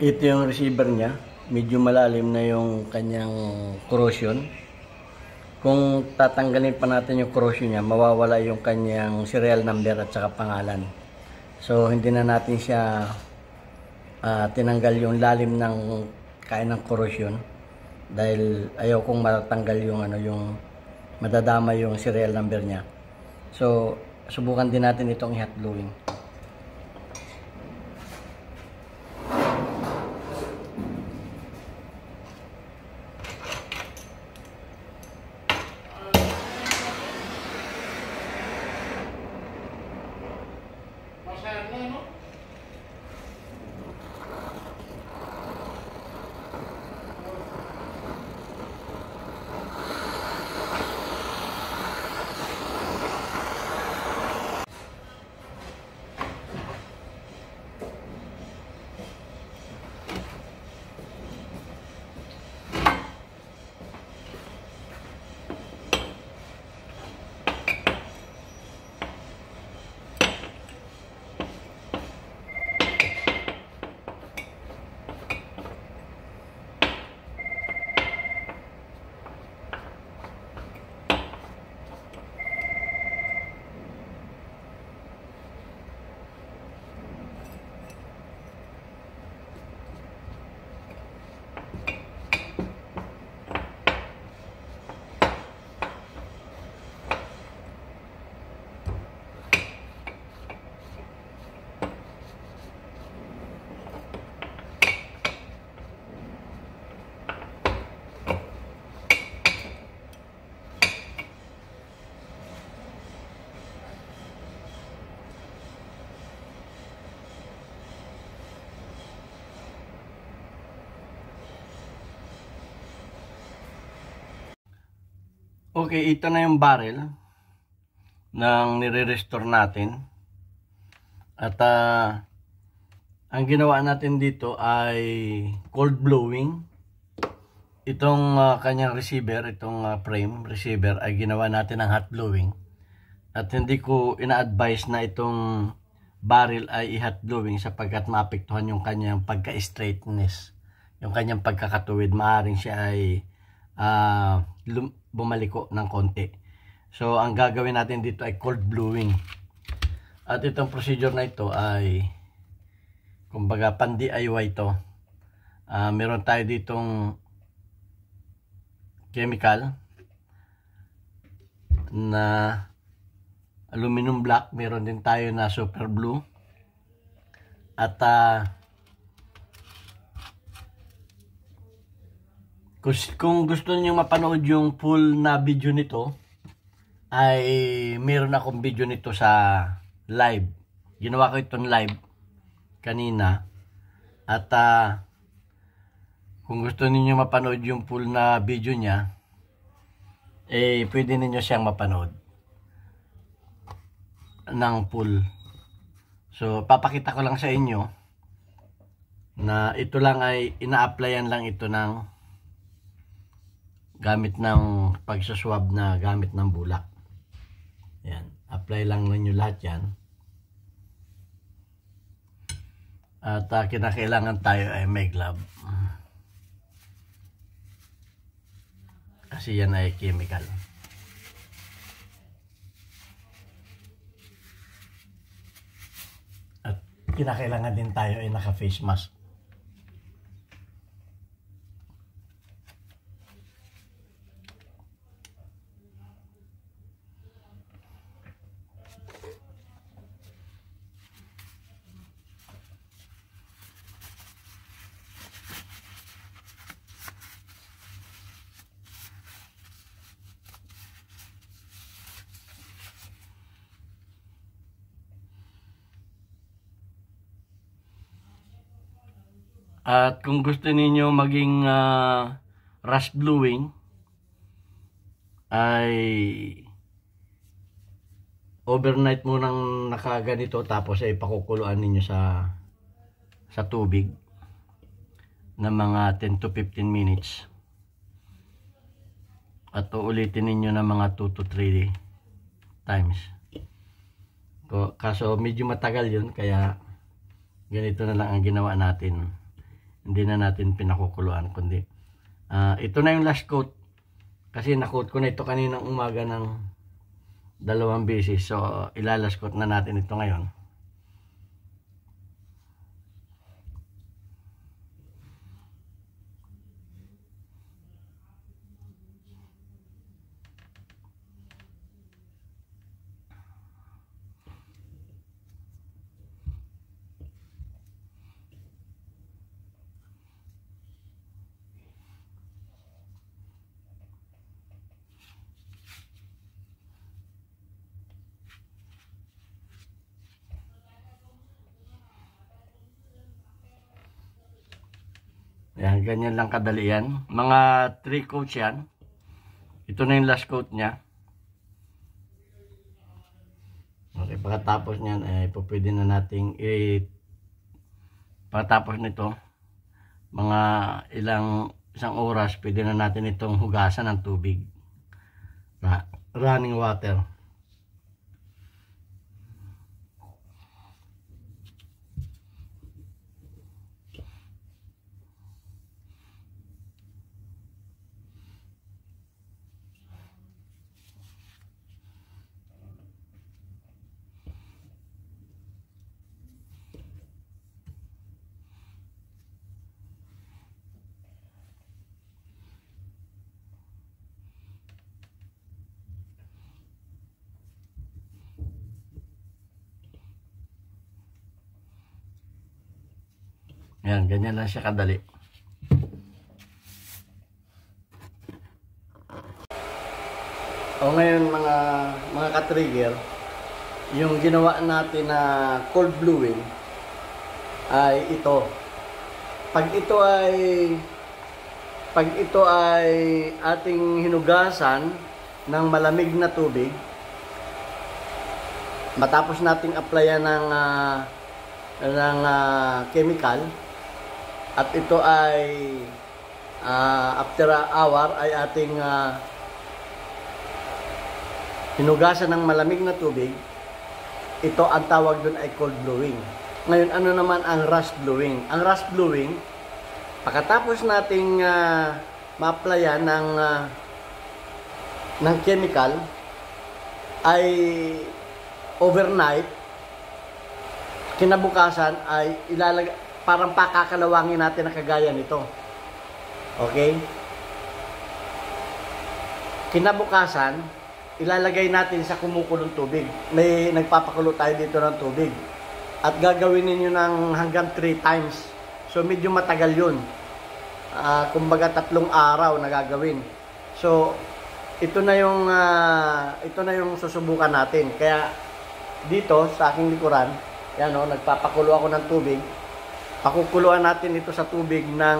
Ito yung receiver niya. Medyo malalim na yung kanyang corrosion. Kung tatanggalin pa natin yung corrosion niya, mawawala yung kanyang serial number at saka pangalan. So, hindi na natin siya tinanggal yung lalim ng kain ng corrosion dahil ayaw kong matanggal yung yung madadama yung serial number niya. So, subukan din natin itong i-hot gluing. Okay, ito na yung barrel ng nire-restore natin. At ang ginawa natin dito ay cold blowing. Itong kanyang receiver, itong frame receiver ay ginawa natin ng hot blowing. At hindi ko ina-advise na itong barrel ay i-hot blowing sapagkat maapektuhan yung kanyang pagka-straightness. Yung kanyang pagkakatuwid, maaaring siya ay bumaliko ng konti. So, ang gagawin natin dito ay cold blowing. At itong procedure na ito ay, kumbaga, pan-DIY ito. Meron tayo ditong chemical na aluminum black. Meron din tayo na super blue. At kung gusto niyo mapanood yung full na video nito, ay meron akong video nito sa live. Ginawa ko itong live kanina. At kung gusto niyo mapanood yung full na video niya, pwede niyo siyang mapanood ng full. So, papakita ko lang sa inyo na ito lang ay ina-applyan lang ito ng gamit ng pagsaswab na gamit ng bulak. Yan. Apply lang ninyo lahat yan. At kinakailangan tayo ay may glove. Kasi yan ay chemical. At kinakailangan din tayo ay naka-face mask. At kung gusto niyo maging rust bluing, ay overnight mo nang nakaganito tapos ay pakukuluan ninyo sa tubig na mga 10 to 15 minutes. At uulitin ninyo na mga 2 to 3 times. Kaso medyo matagal yun, kaya ganito na lang ang ginawa natin. Hindi na natin pinakukuluan, kundi ito na yung last coat. Kasi na-coat ko na ito kaninang umaga ng 2 beses. So, ilalas coat na natin ito ngayon. Ayan, ganyan lang kadali yan. Mga 3 coats yan. Ito na yung last coat niya. Okay, pagkatapos niyan, pwede na nating pagkatapos nito, mga isang oras, pwede na natin itong hugasan ng tubig. Running water. Ayan, ganyan lang siya kadali. O ngayon mga ka-trigger, yung ginawa natin na cold bluing ay ito. Pag ito ay ating hinugasan ng malamig na tubig, matapos nating applyan ng chemical, at ito ay after an hour ay ating hinugasan ng malamig na tubig, ito ang tawag doon ay cold blowing. Ngayon, ano naman ang rust blowing? Ang rust blowing, pagkatapos nating ma-applyan ng chemical, ay overnight, kinabukasan ay ilalagay, parang pakakalawangin natin na kagaya nito. Okay? Kinabukasan, ilalagay natin sa kumukulong tubig. May nagpapakulo tayo dito ng tubig. At gagawin ninyo ng hanggang 3 times. So, medyo matagal yun. Kumbaga 3 araw na gagawin. So, ito na yung susubukan natin. Kaya, dito, sa aking likuran, yan o, nagpapakulo ako ng tubig. Pakukuluan natin ito sa tubig ng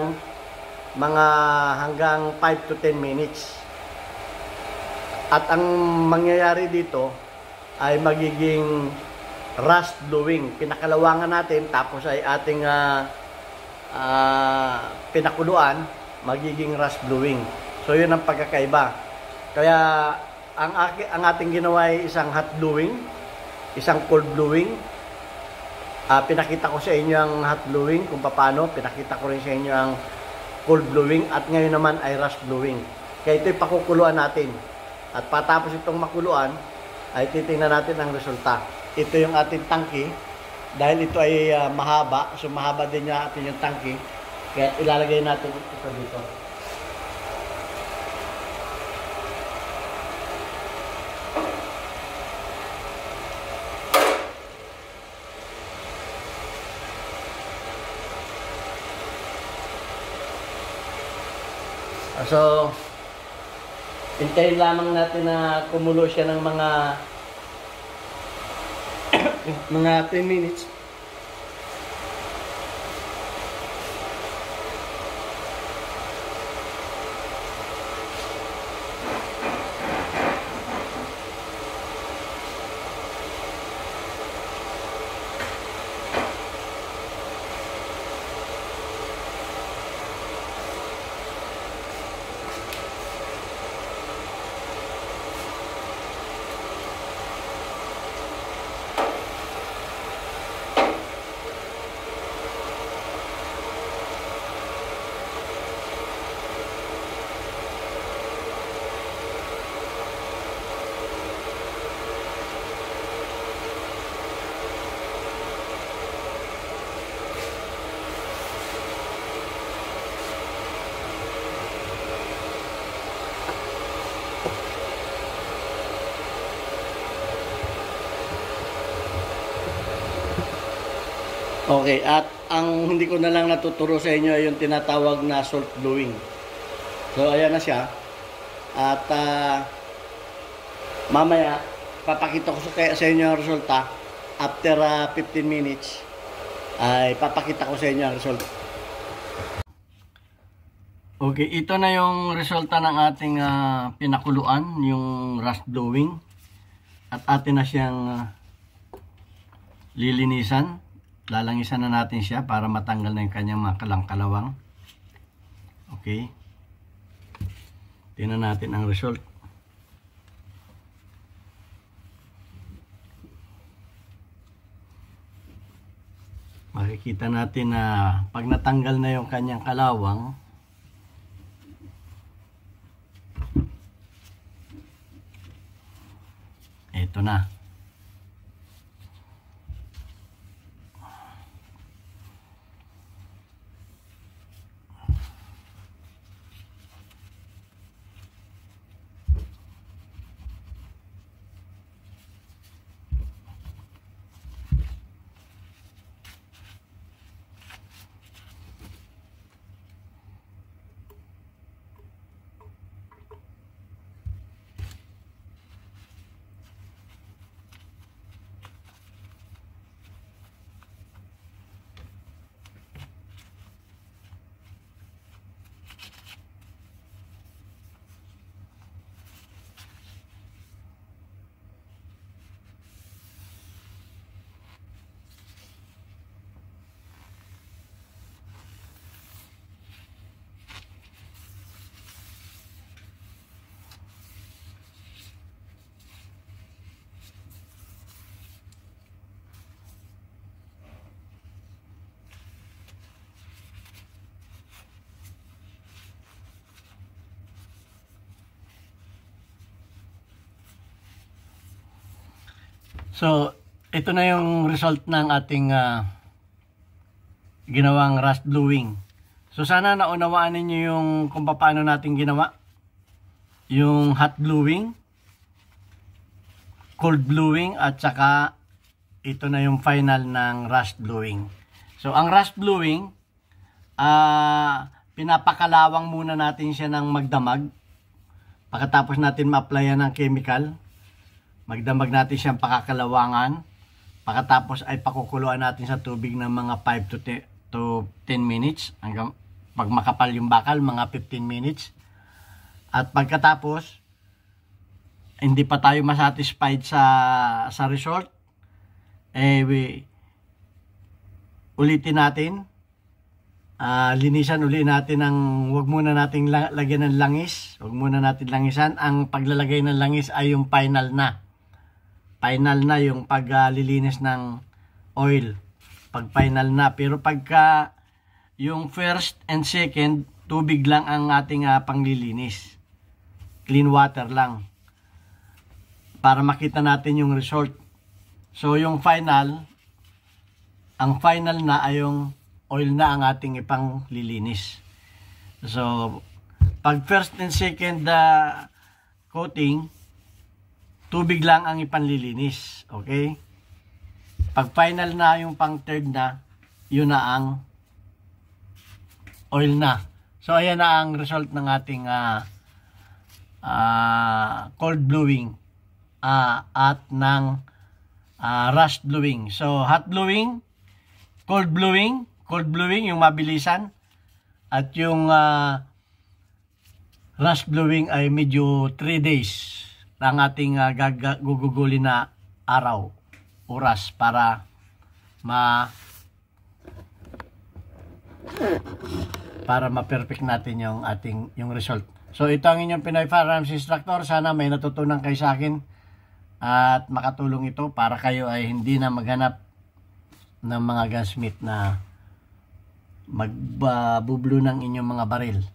mga hanggang 5 to 10 minutes. At ang mangyayari dito ay magiging rust blowing. Pinakalawangan natin, tapos ay ating pinakuluan, magiging rust blowing. So, yun ang pagkakaiba. Kaya, ang ating ginawa ay isang hot blowing, isang cold blowing. Pinakita ko sa inyo ang hot blowing kung paano. Pinakita ko rin sa inyo ang cold blowing. At ngayon naman ay rust blowing. Kaya ito'y pakukuluan natin. At patapos itong makuluan, ay titingnan natin ang resulta. Ito yung ating tangki. Dahil ito ay mahaba. So mahaba din natin yung tangki. Kaya ilalagay natin ito dito. So, hintayin lamang natin na kumulo siya ng mga 10 minutes. Okay, at ang hindi ko na lang natuturo sa inyo ay yung tinatawag na salt blowing. So, ayan na siya. At mamaya, papakita ko sa inyo ang resulta. After 15 minutes, ay papakita ko sa inyo ang result. Okay, ito na yung resulta ng ating pinakuluan, yung rust blowing. At atin na siyang lilinisan. Lalangisan na natin siya para matanggal na yung kanyang mga kalangkalawang. Okay. Tingnan natin ang result. Makikita natin na pag natanggal na yung kanyang kalawang, ito na. So, ito na yung result ng ating ginawang rust blowing. So, sana naunawaan ninyo yung kung paano natin ginawa. Yung hot blowing, cold blowing, at saka ito na yung final ng rust blowing. So, ang rust blowing, pinapakalawang muna natin siya ng magdamag. Pagkatapos natin ma-applyan ng chemical, magdamag natin siyang pakakalawangan. Pagkatapos ay pakukuluan natin sa tubig ng mga 5 to 10 minutes. Hanggang pag makapal yung bakal, mga 15 minutes. At pagkatapos, hindi pa tayo masatisfied sa result, ulitin natin. Linisan uli natin huwag muna nating lagyan ng langis. Huwag muna natin langisan. Ang paglalagay ng langis ay yung final na. Final na yung paglilinis ng oil. Pag final na. Pero pagka yung first and second, tubig lang ang ating panglilinis. Clean water lang. Para makita natin yung result. So yung final, ang final na ay yung oil na ang ating ipanglilinis. So pag first and second coating, tubig lang ang ipanlilinis. Okay? Pag final na yung pang third na, yun na ang oil na. So ayan na ang result ng ating cold blowing at ng rust blowing. So hot blowing, cold blowing yung mabilisan, at yung rust blowing ay medyo 3 days ang ating gugugulin na araw, oras para ma-perfect natin yung result. So ito ang inyong Pinoy Firearms Instructor. Sana may natutunan kayo sa akin at makatulong ito para kayo ay hindi na maghanap ng mga gunsmith na magbublo ng inyong mga baril.